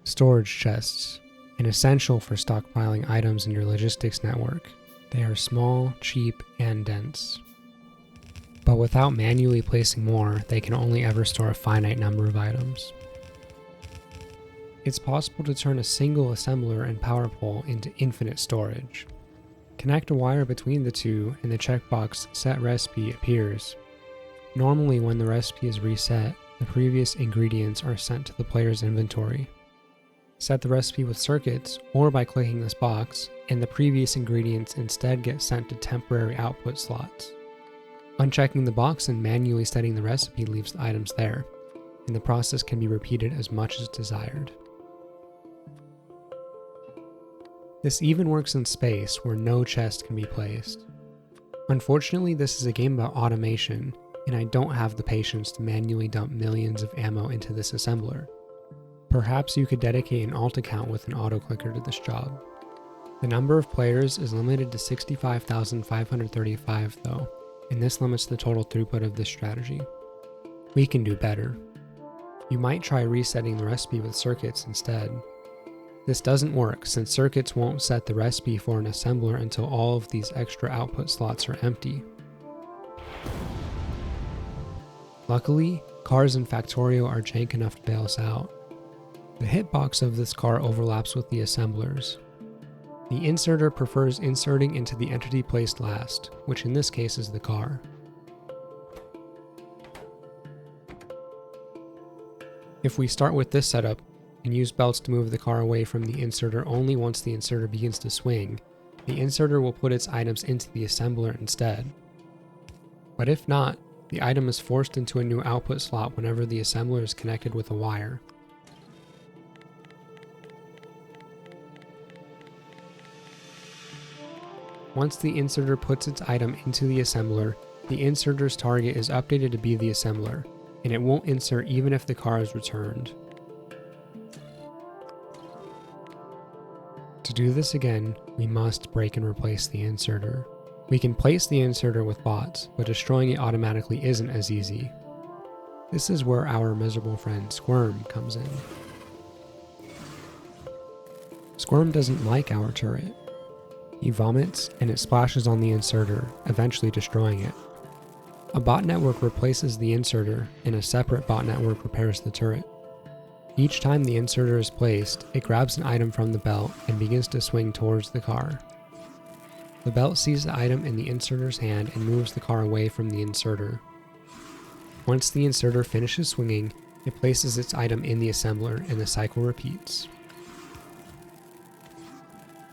Storage chests, an essential for stockpiling items in your logistics network. They are small, cheap, and dense. But without manually placing more, they can only ever store a finite number of items. It's possible to turn a single assembler and power pole into infinite storage. Connect a wire between the two and the checkbox Set Recipe appears. Normally when the recipe is reset, the previous ingredients are sent to the player's inventory. Set the recipe with circuits or by clicking this box, and the previous ingredients instead get sent to temporary output slots. Unchecking the box and manually setting the recipe leaves the items there, and the process can be repeated as much as desired. This even works in space where no chest can be placed. Unfortunately, this is a game about automation, and I don't have the patience to manually dump millions of ammo into this assembler. Perhaps you could dedicate an alt account with an auto-clicker to this job. The number of players is limited to 65,535 though, and this limits the total throughput of this strategy. We can do better. You might try resetting the recipe with circuits instead. This doesn't work since circuits won't set the recipe for an assembler until all of these extra output slots are empty. Luckily, cars in Factorio are jank enough to bail us out. The hitbox of this car overlaps with the assemblers. The inserter prefers inserting into the entity placed last, which in this case is the car. If we start with this setup and use belts to move the car away from the inserter only once the inserter begins to swing, the inserter will put its items into the assembler instead. But if not, the item is forced into a new output slot whenever the assembler is connected with a wire. Once the inserter puts its item into the assembler, the inserter's target is updated to be the assembler, and it won't insert even if the car is returned. To do this again, we must break and replace the inserter. We can place the inserter with bots, but destroying it automatically isn't as easy. This is where our miserable friend Squirm comes in. Squirm doesn't like our turret. He vomits and it splashes on the inserter, eventually destroying it. A bot network replaces the inserter and a separate bot network repairs the turret. Each time the inserter is placed, it grabs an item from the belt and begins to swing towards the car. The belt sees the item in the inserter's hand and moves the car away from the inserter. Once the inserter finishes swinging, it places its item in the assembler and the cycle repeats.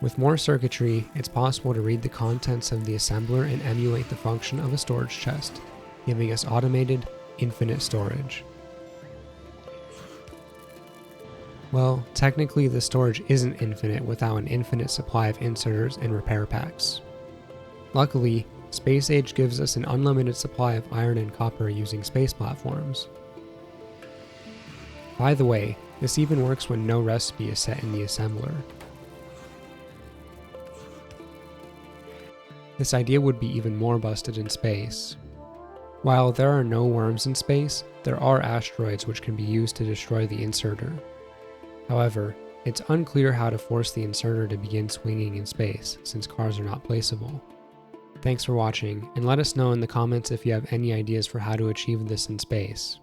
With more circuitry, it's possible to read the contents of the assembler and emulate the function of a storage chest, giving us automated, infinite storage. Well, technically the storage isn't infinite without an infinite supply of inserters and repair packs. Luckily, Space Age gives us an unlimited supply of iron and copper using space platforms. By the way, this even works when no recipe is set in the assembler. This idea would be even more busted in space. While there are no worms in space, there are asteroids which can be used to destroy the inserter. However, it's unclear how to force the inserter to begin swinging in space, since cars are not placeable. Thanks for watching, and let us know in the comments if you have any ideas for how to achieve this in space.